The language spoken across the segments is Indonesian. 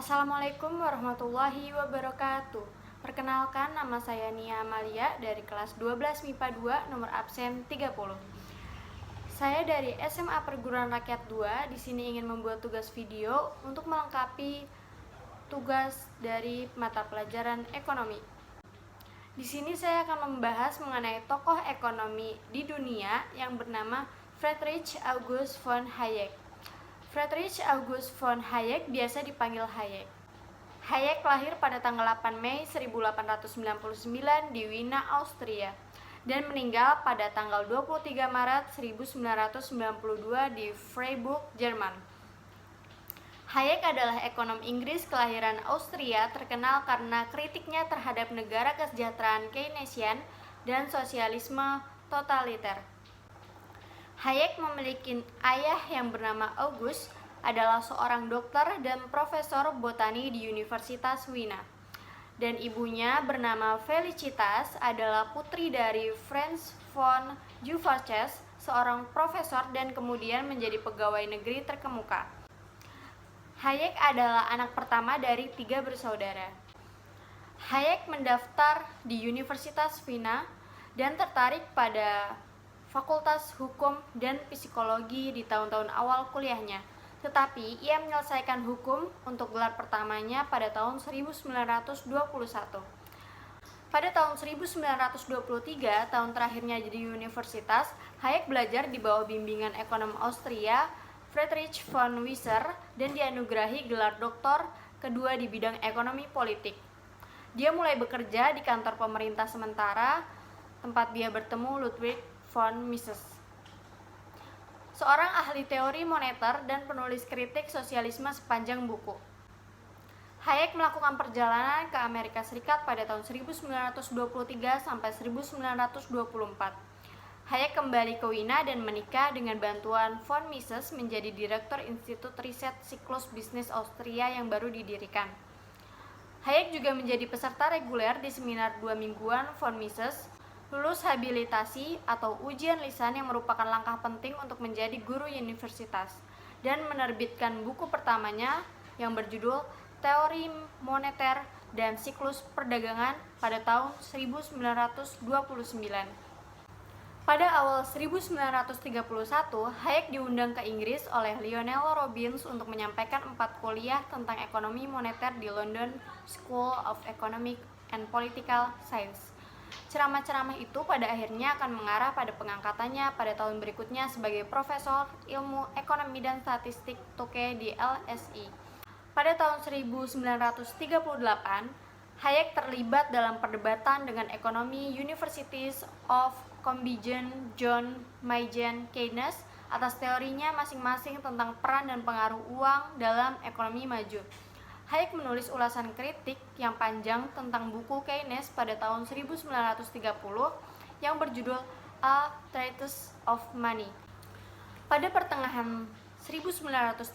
Assalamualaikum warahmatullahi wabarakatuh. Perkenalkan, nama saya Nia Amalia dari kelas 12 MIPA 2 nomor absen 30. Saya dari SMA Perguruan Rakyat 2 di sini ingin membuat tugas video untuk melengkapi tugas dari mata pelajaran ekonomi. Di sini saya akan membahas mengenai tokoh ekonomi di dunia yang bernama Friedrich August von Hayek. Friedrich August von Hayek biasa dipanggil Hayek. Hayek lahir pada tanggal 8 Mei 1899 di Wina, Austria, dan meninggal pada tanggal 23 Maret 1992 di Freiburg, Jerman. Hayek adalah ekonom Inggris kelahiran Austria, terkenal karena kritiknya terhadap negara kesejahteraan Keynesian dan sosialisme totaliter. Hayek memiliki ayah yang bernama August, adalah seorang dokter dan profesor botani di Universitas Wina. Dan ibunya bernama Felicitas, adalah putri dari Franz von Duvaerts, seorang profesor dan kemudian menjadi pegawai negeri terkemuka. Hayek adalah anak pertama dari 3 bersaudara. Hayek mendaftar di Universitas Wina dan tertarik pada Fakultas Hukum dan Psikologi di tahun-tahun awal kuliahnya, tetapi ia menyelesaikan hukum untuk gelar pertamanya pada tahun 1921. Pada tahun 1923, tahun terakhirnya di universitas, Hayek belajar di bawah bimbingan ekonom Austria, Friedrich von Wieser, dan dianugerahi gelar doktor kedua di bidang ekonomi politik. Dia mulai bekerja di kantor pemerintah sementara, tempat dia bertemu Ludwig von Mises, seorang ahli teori moneter dan penulis kritik sosialisme sepanjang buku. Hayek melakukan perjalanan ke Amerika Serikat pada tahun 1923 sampai 1924. Hayek kembali ke Wina dan menikah dengan bantuan von Mises menjadi direktur Institut Riset Siklus Bisnis Austria yang baru didirikan. Hayek juga menjadi peserta reguler di seminar 2 mingguan von Mises, lulus habilitasi atau ujian lisan yang merupakan langkah penting untuk menjadi guru universitas, dan menerbitkan buku pertamanya yang berjudul Teori Moneter dan Siklus Perdagangan pada tahun 1929. Pada awal 1931, Hayek diundang ke Inggris oleh Lionel Robbins untuk menyampaikan 4 kuliah tentang ekonomi moneter di London School of Economic and Political Science. Ceramah-ceramah itu pada akhirnya akan mengarah pada pengangkatannya pada tahun berikutnya sebagai profesor ilmu ekonomi dan statistik Tuke di LSI. Pada tahun 1938, Hayek terlibat dalam perdebatan dengan ekonomi Universities of Combination John Mayen Keynes atas teorinya masing-masing tentang peran dan pengaruh uang dalam ekonomi maju. Hayek menulis ulasan kritik yang panjang tentang buku Keynes pada tahun 1930 yang berjudul A Treatise of Money. Pada pertengahan 1930,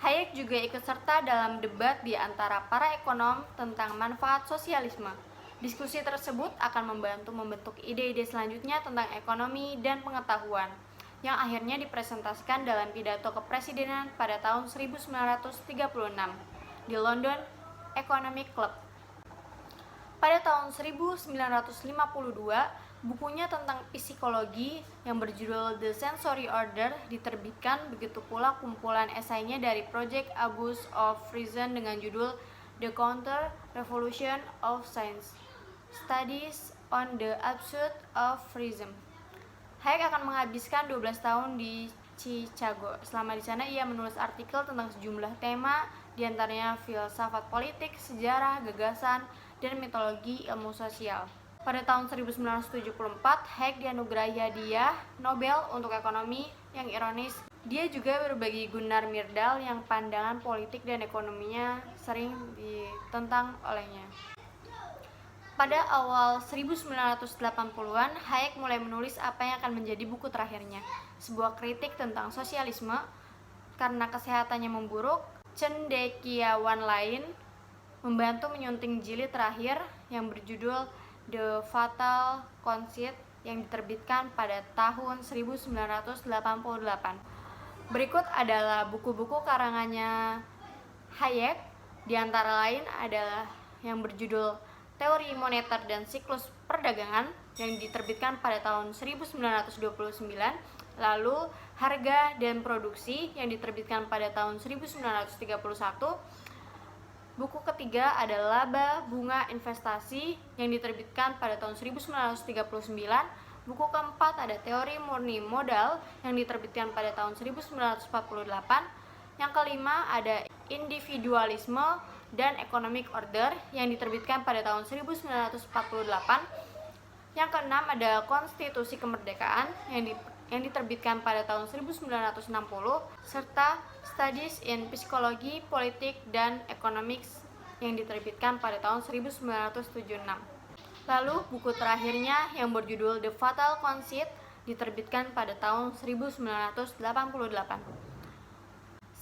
Hayek juga ikut serta dalam debat di antara para ekonom tentang manfaat sosialisme. Diskusi tersebut akan membantu membentuk ide-ide selanjutnya tentang ekonomi dan pengetahuan, yang akhirnya dipresentasikan dalam pidato kepresidenan pada tahun 1936 di London Economic Club. Pada tahun 1952, bukunya tentang psikologi yang berjudul The Sensory Order diterbitkan, begitu pula kumpulan esainya dari Project August of Reason dengan judul The Counter Revolution of Science, Studies on the Absurd of Reason. Hayek akan menghabiskan 12 tahun di Chicago. Selama di sana ia menulis artikel tentang sejumlah tema, diantaranya filsafat politik, sejarah, gagasan, dan mitologi ilmu sosial. Pada tahun 1974, Hayek dianugerahi hadiah Nobel untuk ekonomi. Yang ironis, dia juga berbagi Gunnar Myrdal yang pandangan politik dan ekonominya sering ditentang olehnya. Pada awal 1980-an, Hayek mulai menulis apa yang akan menjadi buku terakhirnya, sebuah kritik tentang sosialisme. Karena kesehatannya memburuk, cendekiawan lain membantu menyunting jilid terakhir yang berjudul The Fatal Conceit yang diterbitkan pada tahun 1988. Berikut adalah buku-buku karangannya Hayek, di antara lain adalah yang berjudul Teori Moneter dan Siklus Perdagangan yang diterbitkan pada tahun 1929, lalu Harga dan Produksi yang diterbitkan pada tahun 1931. Buku ketiga adalah Laba Bunga Investasi yang diterbitkan pada tahun 1939. Buku keempat ada Teori Murni Modal yang diterbitkan pada tahun 1948. Yang kelima ada Individualisme dan Economic Order yang diterbitkan pada tahun 1948. Yang keenam ada Konstitusi Kemerdekaan yang diterbitkan pada tahun 1960, serta Studies in Psychology, Politik, dan Economics yang diterbitkan pada tahun 1976. Lalu buku terakhirnya yang berjudul The Fatal Conceit diterbitkan pada tahun 1988.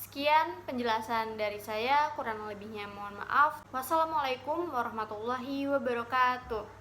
Sekian penjelasan dari saya, kurang lebihnya mohon maaf. Wassalamualaikum warahmatullahi wabarakatuh.